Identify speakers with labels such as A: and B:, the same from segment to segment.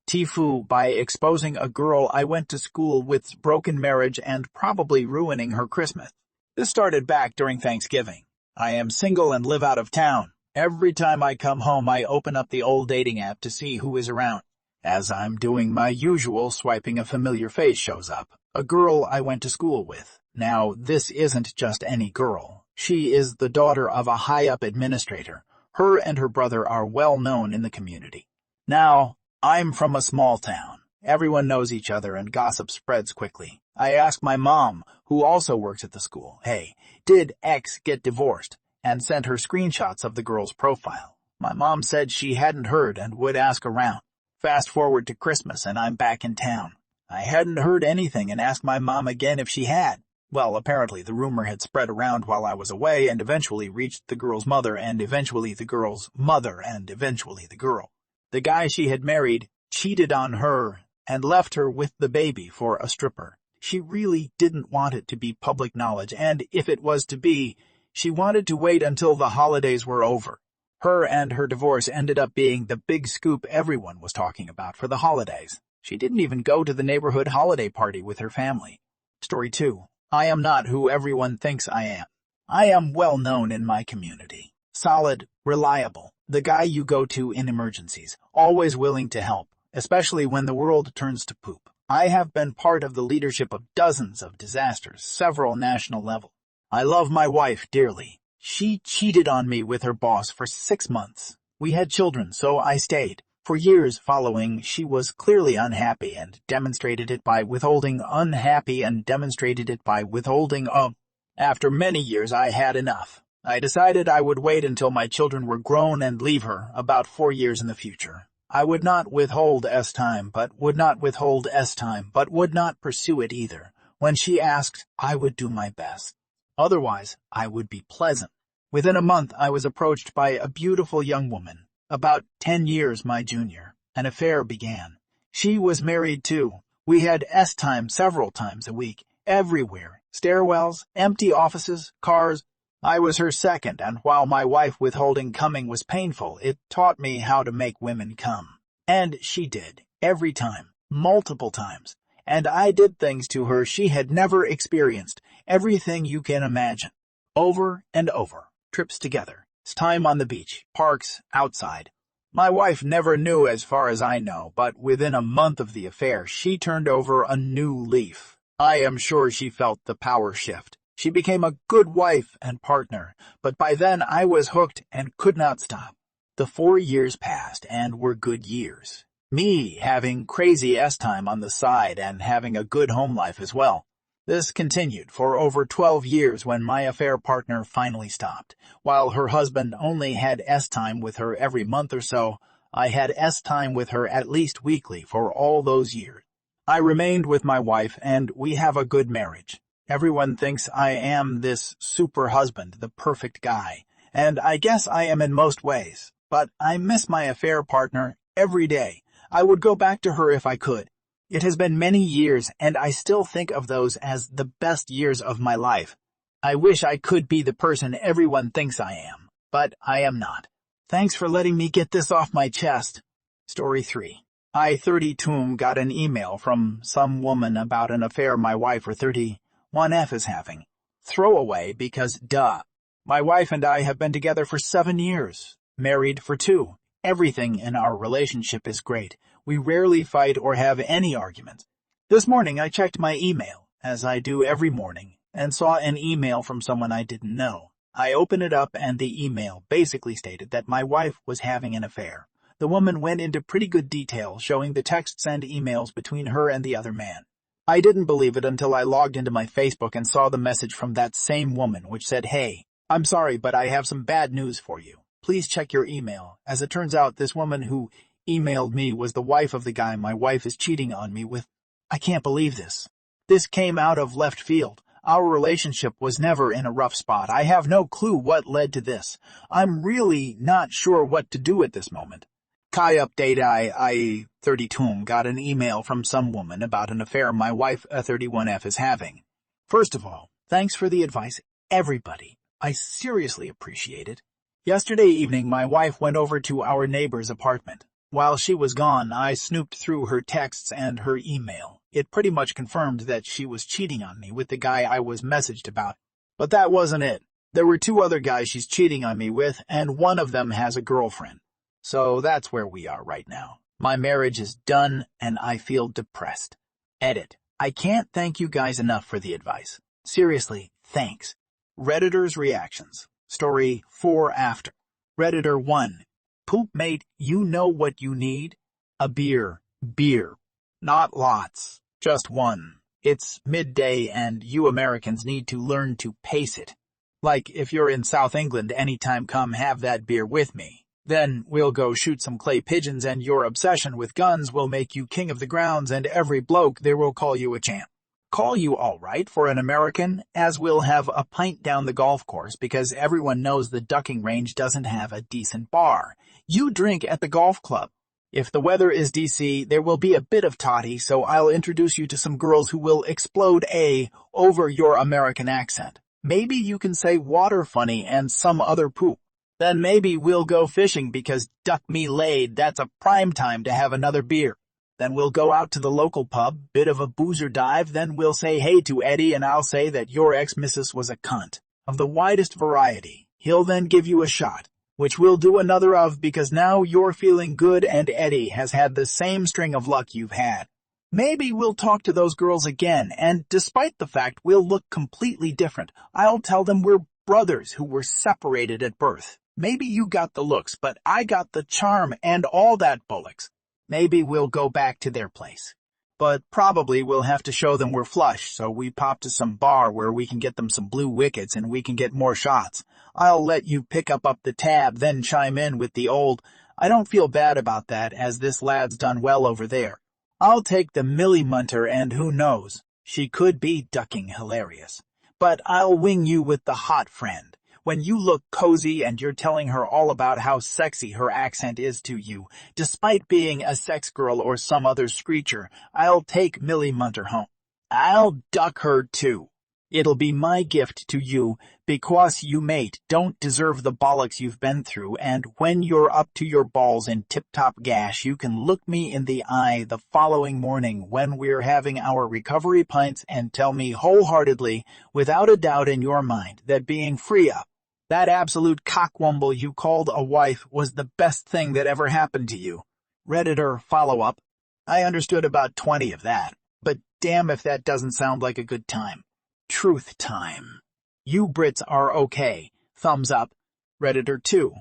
A: Tifu by exposing a girl I went to school with's broken marriage and probably ruining her Christmas. This started back during Thanksgiving. I am single and live out of town. Every time I come home, I open up the old dating app to see who is around. As I'm doing my usual swiping, a familiar face shows up. A girl I went to school with. Now, this isn't just any girl. She is the daughter of a high-up administrator. Her and her brother are well known in the community. Now, I'm from a small town. Everyone knows each other and gossip spreads quickly. I asked my mom, who also works at the school, "Hey, did X get divorced?" and sent her screenshots of the girl's profile. My mom said she hadn't heard and would ask around. Fast forward to Christmas and I'm back in town. I hadn't heard anything and asked my mom again if she had. Well, apparently the rumor had spread around while I was away and eventually reached the girl's mother and eventually the girl's mother and eventually the girl. The guy she had married cheated on her and left her with the baby for a stripper. She really didn't want it to be public knowledge, and if it was to be, she wanted to wait until the holidays were over. Her and her divorce ended up being the big scoop everyone was talking about for the holidays. She didn't even go to the neighborhood holiday party with her family. Story 2. I am not who everyone thinks I am. I am well known in my community. Solid, reliable, the guy you go to in emergencies, always willing to help, especially when the world turns to poop. I have been part of the leadership of dozens of disasters, several national levels. I love my wife dearly. She cheated on me with her boss for 6 months. We had children, so I stayed. For years following, she was clearly unhappy and demonstrated it by withholding. After many years, I had enough. I decided I would wait until my children were grown and leave her, about 4 years in the future. I would not withhold time, but would not pursue it either. When she asked, I would do my best. Otherwise, I would be pleasant. Within a month, I was approached by a beautiful young woman, about 10 years my junior. An affair began. She was married too. We had time several times a week, everywhere. Stairwells, empty offices, cars. I was her second, and while my wife withholding coming was painful, it taught me how to make women come. And she did, every time, multiple times. And I did things to her she had never experienced, everything you can imagine. Over and over, trips together, time on the beach, parks, outside. My wife never knew as far as I know, but within a month of the affair, she turned over a new leaf. I am sure she felt the power shift. She became a good wife and partner, but by then I was hooked and could not stop. The 4 years passed and were good years. Me having crazy time on the side and having a good home life as well. This continued for over 12 years when my affair partner finally stopped. While her husband only had time with her every month or so, I had time with her at least weekly for all those years. I remained with my wife and we have a good marriage. Everyone thinks I am this super husband, the perfect guy, and I guess I am in most ways. But I miss my affair partner every day. I would go back to her if I could. It has been many years, and I still think of those as the best years of my life. I wish I could be the person everyone thinks I am, but I am not. Thanks for letting me get this off my chest. Story 3. I 32 got an email from some woman about an affair my wife or 31F is having. Throwaway because duh. My wife and I have been together for 7 years, married for 2. Everything in our relationship is great. We rarely fight or have any arguments. This morning I checked my email, as I do every morning, and saw an email from someone I didn't know. I opened it up and the email basically stated that my wife was having an affair. The woman went into pretty good detail, showing the texts and emails between her and the other man. I didn't believe it until I logged into my Facebook and saw the message from that same woman, which said, "Hey, I'm sorry, but I have some bad news for you. Please check your email." As it turns out, this woman who emailed me was the wife of the guy my wife is cheating on me with. I can't believe this. This came out of left field. Our relationship was never in a rough spot. I have no clue what led to this. I'm really not sure what to do at this moment. Kai update I 32 got an email from some woman about an affair my wife 31F is having. First of all, thanks for the advice, everybody. I seriously appreciate it. Yesterday evening, my wife went over to our neighbor's apartment. While she was gone, I snooped through her texts and her email. It pretty much confirmed that she was cheating on me with the guy I was messaged about. But that wasn't it. There were 2 other guys she's cheating on me with, and one of them has a girlfriend. So that's where we are right now. My marriage is done, and I feel depressed. Edit. I can't thank you guys enough for the advice. Seriously, thanks. Redditor's reactions. Story 4 after. Redditor 1. Poop mate, you know what you need? A beer. Beer. Not lots. Just one. It's midday and you Americans need to learn to pace it. Like if you're in South England anytime, come have that beer with me. Then we'll go shoot some clay pigeons and your obsession with guns will make you king of the grounds and every bloke there will call you a champ. Call you all right for an American, as we'll have a pint down the golf course because everyone knows the ducking range doesn't have a decent bar. You drink at the golf club. If the weather is DC, there will be a bit of toddy, so I'll introduce you to some girls who will explode over your American accent. Maybe you can say water funny and some other poop. Then maybe we'll go fishing because duck me laid, that's a prime time to have another beer. Then we'll go out to the local pub, bit of a boozer dive, then we'll say hey to Eddie and I'll say that your ex-missus was a cunt. Of the widest variety. He'll then give you a shot, which we'll do another of because now you're feeling good and Eddie has had the same string of luck you've had. Maybe we'll talk to those girls again, and despite the fact we'll look completely different, I'll tell them we're brothers who were separated at birth. Maybe you got the looks, but I got the charm and all that bollocks. Maybe we'll go back to their place. But probably we'll have to show them we're flush, so we pop to some bar where we can get them some blue wickets and we can get more shots. I'll let you pick up the tab, then chime in with the old, I don't feel bad about that as this lad's done well over there. I'll take the Millie Munter and who knows, she could be ducking hilarious. But I'll wing you with the hot friend. When you look cozy and you're telling her all about how sexy her accent is to you, despite being a sex girl or some other screecher, I'll take Millie Munter home. I'll duck her too. It'll be my gift to you, because you mate don't deserve the bollocks you've been through, and when you're up to your balls in tip-top gash, you can look me in the eye the following morning when we're having our recovery pints and tell me wholeheartedly, without a doubt in your mind, that being free up, that absolute cockwomble you called a wife was the best thing that ever happened to you. Redditor follow-up. I understood about 20 of that, but damn if that doesn't sound like a good time. Truth time. You Brits are okay. Thumbs up. Redditor 2.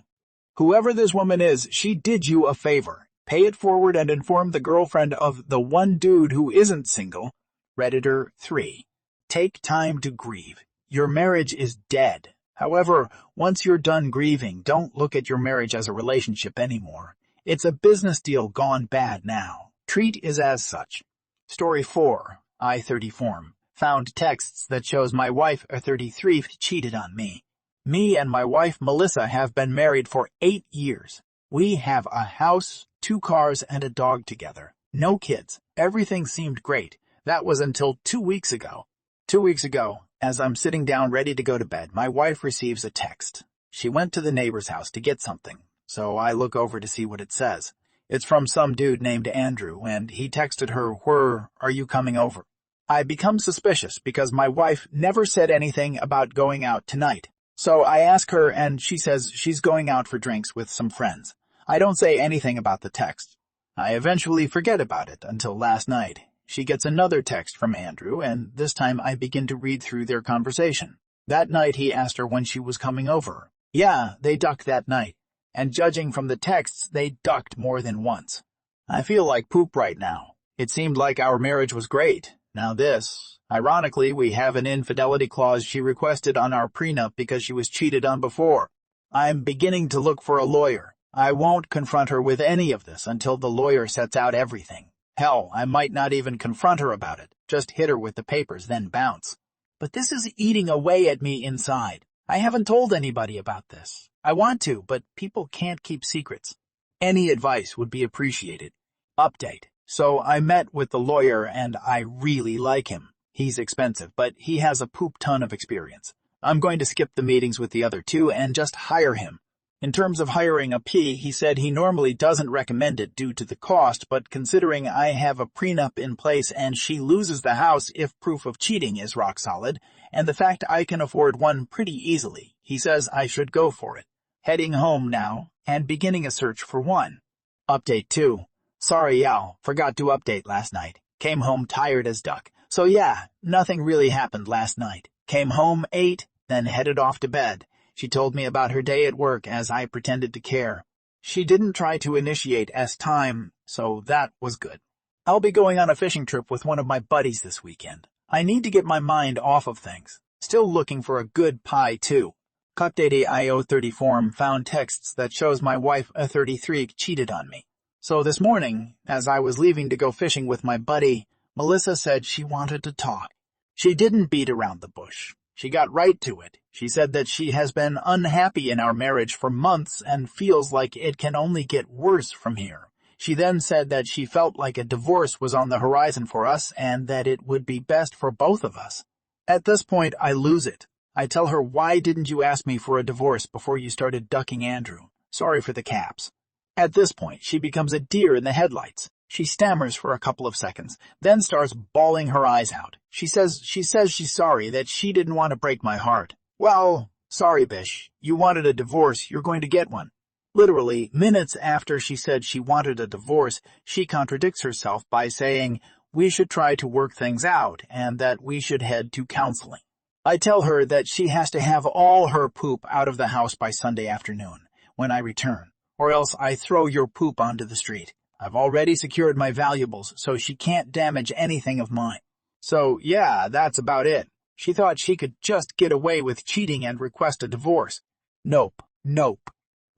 A: Whoever this woman is, she did you a favor. Pay it forward and inform the girlfriend of the one dude who isn't single. Redditor 3. Take time to grieve. Your marriage is dead. However, once you're done grieving, don't look at your marriage as a relationship anymore. It's a business deal gone bad now. Treat is as such. Story 4. I-30 form. Found texts that shows my wife, a 33, cheated on me. Me and my wife, Melissa, have been married for 8 years. We have a house, 2 cars, and a dog together. No kids. Everything seemed great. That was until 2 weeks ago. 2 weeks ago, as I'm sitting down ready to go to bed, my wife receives a text. She went to the neighbor's house to get something, so I look over to see what it says. It's from some dude named Andrew, and he texted her, "Where are you coming over?" I become suspicious because my wife never said anything about going out tonight. So I ask her and she says she's going out for drinks with some friends. I don't say anything about the text. I eventually forget about it until last night. She gets another text from Andrew, and this time I begin to read through their conversation. That night he asked her when she was coming over. Yeah, they ducked that night. And judging from the texts, they ducked more than once. I feel like poop right now. It seemed like our marriage was great. Now this. Ironically, we have an infidelity clause she requested on our prenup because she was cheated on before. I'm beginning to look for a lawyer. I won't confront her with any of this until the lawyer sets out everything. Hell, I might not even confront her about it. Just hit her with the papers, then bounce. But this is eating away at me inside. I haven't told anybody about this. I want to, but people can't keep secrets. Any advice would be appreciated. Update. So I met with the lawyer and I really like him. He's expensive, but he has a poop ton of experience. I'm going to skip the meetings with the other two and just hire him. In terms of hiring a P, he said he normally doesn't recommend it due to the cost, but considering I have a prenup in place and she loses the house if proof of cheating is rock solid, and the fact I can afford one pretty easily, he says I should go for it. Heading home now and beginning a search for one. Update 2. Sorry, Yao, forgot to update last night. Came home tired as duck. So yeah, nothing really happened last night. Came home, ate, then headed off to bed. She told me about her day at work as I pretended to care. She didn't try to initiate time, so that was good. I'll be going on a fishing trip with one of my buddies this weekend. I need to get my mind off of things. Still looking for a good pie, too. Cupdate IO30 form found texts that shows my wife, a 33, cheated on me. So this morning, as I was leaving to go fishing with my buddy, Melissa said she wanted to talk. She didn't beat around the bush. She got right to it. She said that she has been unhappy in our marriage for months and feels like it can only get worse from here. She then said that she felt like a divorce was on the horizon for us and that it would be best for both of us. At this point, I lose it. I tell her, why didn't you ask me for a divorce before you started ducking Andrew? Sorry for the caps. At this point, she becomes a deer in the headlights. She stammers for a couple of seconds, then starts bawling her eyes out. She says she's sorry, that she didn't want to break my heart. Well, sorry, Bish. You wanted a divorce, you're going to get one. Literally, minutes after she said she wanted a divorce, she contradicts herself by saying we should try to work things out and that we should head to counseling. I tell her that she has to have all her poop out of the house by Sunday afternoon, when I return, or else I throw your poop onto the street. I've already secured my valuables, so she can't damage anything of mine. So, yeah, that's about it. She thought she could just get away with cheating and request a divorce. Nope.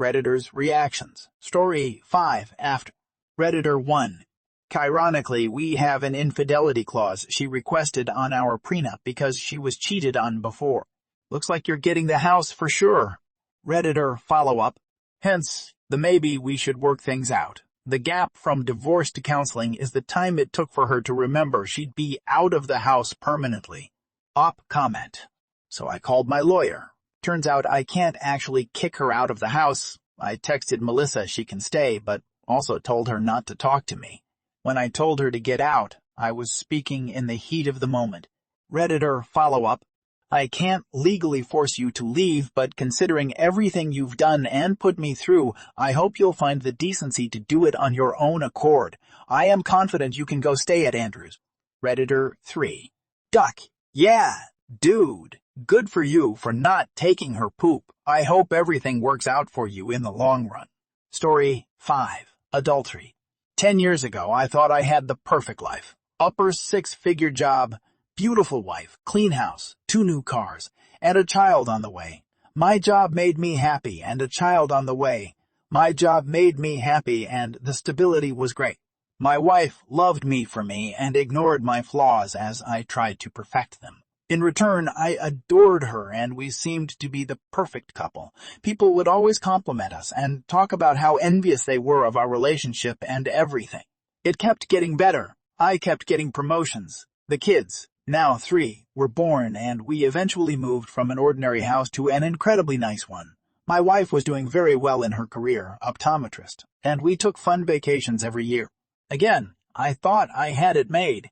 A: Redditor's reactions. Story 5 after. Redditor 1. Ironically, we have an infidelity clause she requested on our prenup because she was cheated on before. Looks like you're getting the house for sure. Redditor follow-up. Hence, the maybe we should work things out. The gap from divorce to counseling is the time it took for her to remember she'd be out of the house permanently. Op comment. So I called my lawyer. Turns out I can't actually kick her out of the house. I texted Melissa she can stay, but also told her not to talk to me. When I told her to get out, I was speaking in the heat of the moment. Redditor follow-up. I can't legally force you to leave, but considering everything you've done and put me through, I hope you'll find the decency to do it on your own accord. I am confident you can go stay at Andrews. Redditor 3. Duck. Yeah, dude. Good for you for not taking her poop. I hope everything works out for you in the long run. Story 5. Adultery. 10 years ago, I thought I had the perfect life. Upper six-figure job, beautiful wife, clean house, 2 new cars, and a child on the way. My job made me happy, and a child on the way. My job made me happy, and the stability was great. My wife loved me for me and ignored my flaws as I tried to perfect them. In return, I adored her, and we seemed to be the perfect couple. People would always compliment us and talk about how envious they were of our relationship and everything. It kept getting better. I kept getting promotions. The kids, now 3, were born, and we eventually moved from an ordinary house to an incredibly nice one. My wife was doing very well in her career, optometrist, and we took fun vacations every year. Again, I thought I had it made.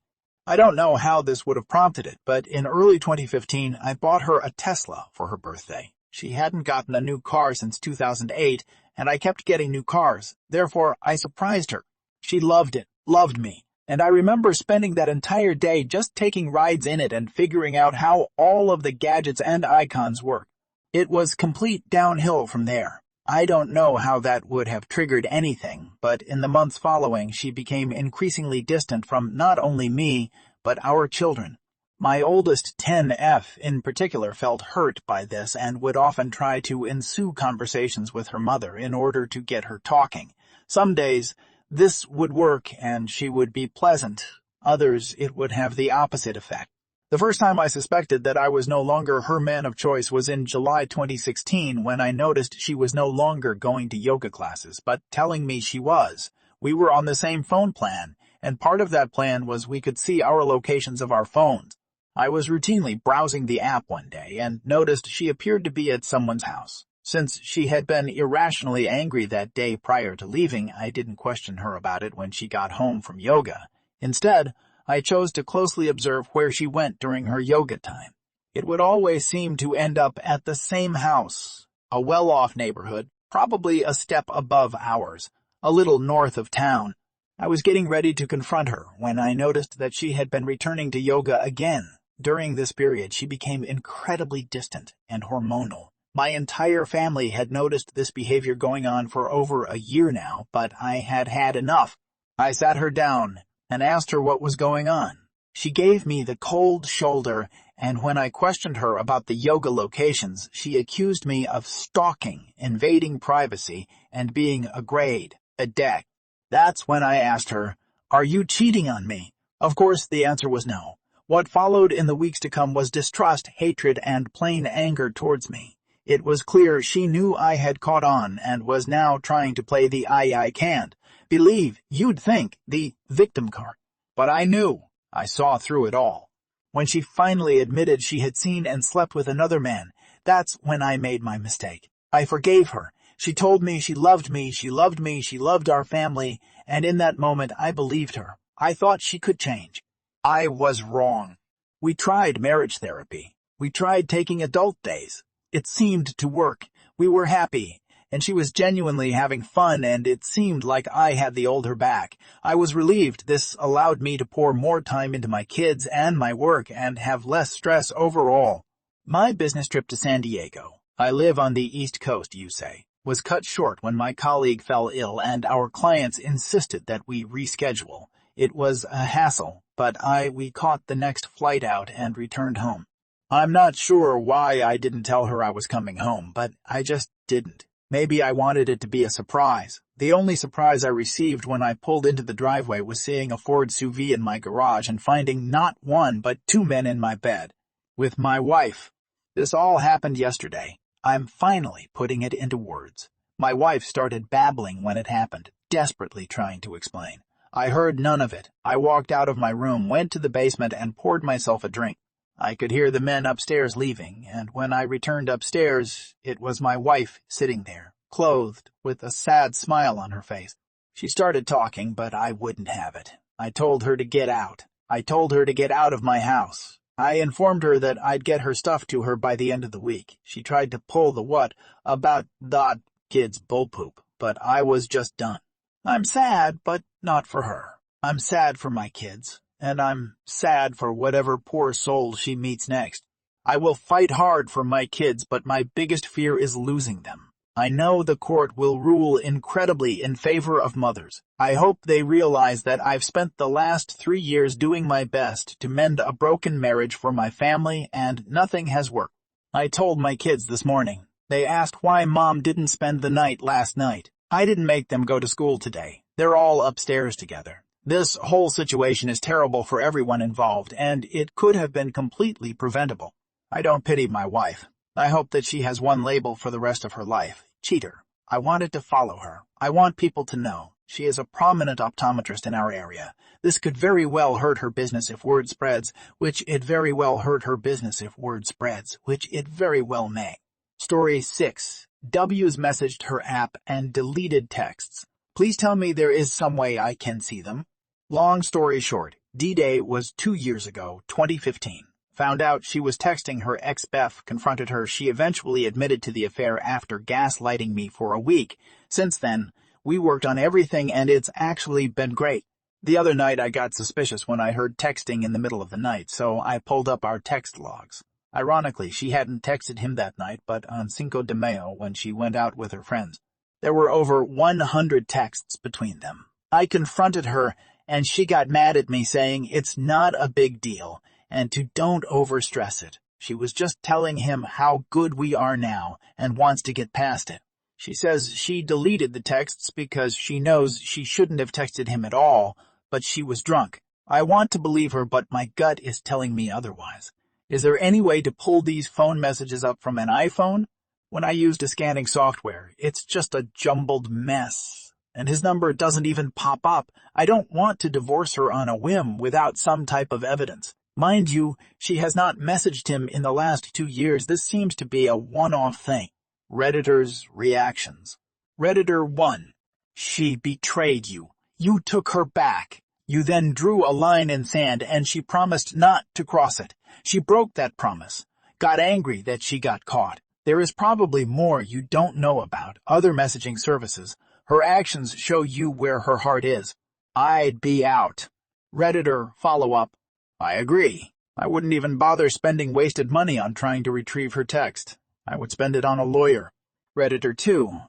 A: I don't know how this would have prompted it, but in early 2015, I bought her a Tesla for her birthday. She hadn't gotten a new car since 2008, and I kept getting new cars. Therefore, I surprised her. She loved it, loved me, and I remember spending that entire day just taking rides in it and figuring out how all of the gadgets and icons work. It was complete downhill from there. I don't know how that would have triggered anything, but in the months following, she became increasingly distant from not only me, but our children. My oldest 10F in particular felt hurt by this and would often try to ensue conversations with her mother in order to get her talking. Some days, this would work and she would be pleasant. Others, it would have the opposite effect. The first time I suspected that I was no longer her man of choice was in July 2016 when I noticed she was no longer going to yoga classes, but telling me she was. We were on the same phone plan, and part of that plan was we could see our locations of our phones. I was routinely browsing the app one day and noticed she appeared to be at someone's house. Since she had been irrationally angry that day prior to leaving, I didn't question her about it when she got home from yoga. Instead, I chose to closely observe where she went during her yoga time. It would always seem to end up at the same house, a well-off neighborhood, probably a step above ours, a little north of town. I was getting ready to confront her when I noticed that she had been returning to yoga again. During this period, she became incredibly distant and hormonal. My entire family had noticed this behavior going on for over a year now, but I had had enough. I sat her down and asked her what was going on. She gave me the cold shoulder, and when I questioned her about the yoga locations, she accused me of stalking, invading privacy, and being a grade, a deck. That's when I asked her, "Are you cheating on me?" Of course, the answer was no. What followed in the weeks to come was distrust, hatred, and plain anger towards me. It was clear she knew I had caught on and was now trying to play the I can't believe, you'd think, the victim card. But I knew. I saw through it all. When she finally admitted she had seen and slept with another man, that's when I made my mistake. I forgave her. She told me she loved me, she loved me, she loved our family, and in that moment I believed her. I thought she could change. I was wrong. We tried marriage therapy. We tried taking adult days. It seemed to work. We were happy, and she was genuinely having fun, and it seemed like I had the older back. I was relieved. This allowed me to pour more time into my kids and my work and have less stress overall. My business trip to San Diego, I live on the East Coast, you say, was cut short when my colleague fell ill and our clients insisted that we reschedule. It was a hassle, but we caught the next flight out and returned home. I'm not sure why I didn't tell her I was coming home, but I just didn't. Maybe I wanted it to be a surprise. The only surprise I received when I pulled into the driveway was seeing a Ford SUV in my garage and finding not one but two men in my bed, with my wife. This all happened yesterday. I'm finally putting it into words. My wife started babbling when it happened, desperately trying to explain. I heard none of it. I walked out of my room, went to the basement, and poured myself a drink. I could hear the men upstairs leaving, and when I returned upstairs, it was my wife sitting there, clothed, with a sad smile on her face. She started talking, but I wouldn't have it. I told her to get out. I told her to get out of my house. I informed her that I'd get her stuff to her by the end of the week. She tried to pull the what about the kid's bullpoop, but I was just done. I'm sad, but not for her. I'm sad for my kids. And I'm sad for whatever poor soul she meets next. I will fight hard for my kids, but my biggest fear is losing them. I know the court will rule incredibly in favor of mothers. I hope they realize that I've spent the last 3 years doing my best to mend a broken marriage for my family, and nothing has worked. I told my kids this morning. They asked why Mom didn't spend the night last night. I didn't make them go to school today. They're all upstairs together. This whole situation is terrible for everyone involved, and it could have been completely preventable. I don't pity my wife. I hope that she has one label for the rest of her life. Cheater. I wanted to follow her. I want people to know. She is a prominent optometrist in our area. This could very well hurt her business if word spreads, which it very well hurt her business if word spreads, which it very well may. Story 6. W's messaged her app and deleted texts. Please tell me there is some way I can see them. Long story short, D-Day was 2 years ago, 2015. Found out she was texting her ex-Beth, confronted her. She eventually admitted to the affair after gaslighting me for a week. Since then, we worked on everything and it's actually been great. The other night I got suspicious when I heard texting in the middle of the night, so I pulled up our text logs. Ironically, she hadn't texted him that night, but on Cinco de Mayo when she went out with her friends. There were over 100 texts between them. I confronted her, and she got mad at me saying it's not a big deal and to don't overstress it. She was just telling him how good we are now and wants to get past it. She says she deleted the texts because she knows she shouldn't have texted him at all, but she was drunk. I want to believe her, but my gut is telling me otherwise. Is there any way to pull these phone messages up from an iPhone? When I used a scanning software, it's just a jumbled mess. And his number doesn't even pop up. I don't want to divorce her on a whim without some type of evidence. Mind you, she has not messaged him in the last 2 years. This seems to be a one-off thing. Redditors' reactions. Redditor 1. She betrayed you. You took her back. You then drew a line in sand and she promised not to cross it. She broke that promise. Got angry that she got caught. There is probably more you don't know about other messaging services. Her actions show you where her heart is. I'd be out. Redditor follow-up. I agree. I wouldn't even bother spending wasted money on trying to retrieve her text. I would spend it on a lawyer. Redditor 2.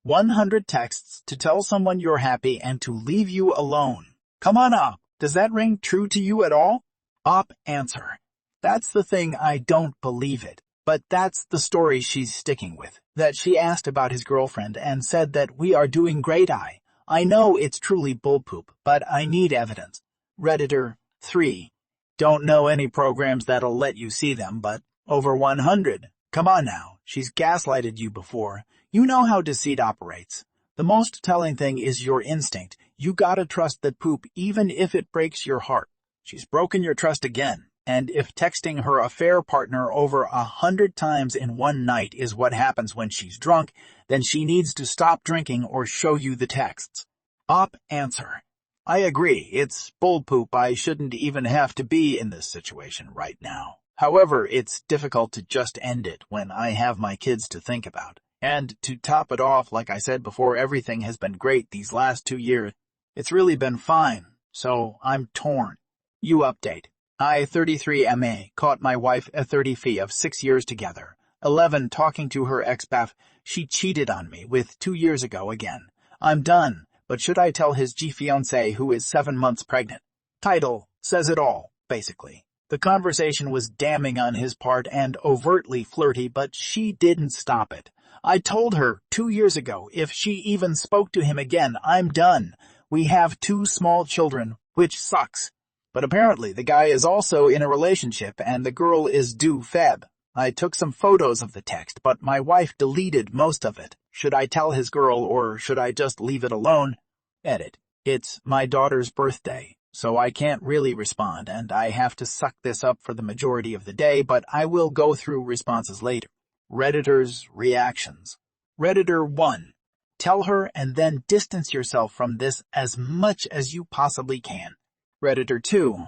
A: 100 texts to tell someone you're happy and to leave you alone. Come on up. Does that ring true to you at all? Op answer. That's the thing, I don't believe it. But that's the story she's sticking with. That she asked about his girlfriend and said that we are doing great. I know it's truly bullpoop, but I need evidence. Redditor 3. Don't know any programs that'll let you see them, but over 100. Come on now, she's gaslighted you before. You know how deceit operates. The most telling thing is your instinct. You gotta trust that poop even if it breaks your heart. She's broken your trust again, and if texting her affair partner over 100 times in one night is what happens when she's drunk, then she needs to stop drinking or show you the texts. Op answer. I agree, it's bullpoop. I shouldn't even have to be in this situation right now. However, it's difficult to just end it when I have my kids to think about. And to top it off, like I said before, everything has been great these last 2 years. It's really been fine, so I'm torn. You update. I, 33 MA, caught my wife a 30 fee of 6 years together. 11, talking to her ex-baff. She cheated on me with 2 years ago again. I'm done. But should I tell his G-fiancée who is 7 months pregnant? Title says it all, basically. The conversation was damning on his part and overtly flirty, but she didn't stop it. I told her 2 years ago if she even spoke to him again, I'm done. We have 2 small children, which sucks. But apparently the guy is also in a relationship and the girl is due Feb. I took some photos of the text, but my wife deleted most of it. Should I tell his girl or should I just leave it alone? Edit. It's my daughter's birthday, so I can't really respond and I have to suck this up for the majority of the day, but I will go through responses later. Redditors' reactions. Redditor 1. Tell her and then distance yourself from this as much as you possibly can. Redditor 2.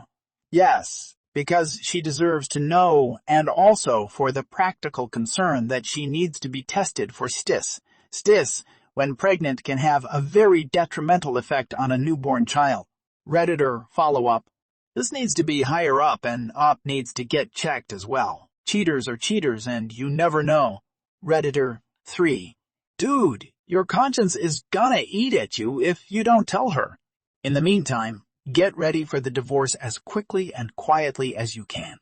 A: Yes, because she deserves to know and also for the practical concern that she needs to be tested for STIS. STIS, when pregnant, can have a very detrimental effect on a newborn child. Redditor follow-up. This needs to be higher up and op needs to get checked as well. Cheaters are cheaters and you never know. Redditor 3. Dude, your conscience is gonna eat at you if you don't tell her. In the meantime, get ready for the divorce as quickly and quietly as you can.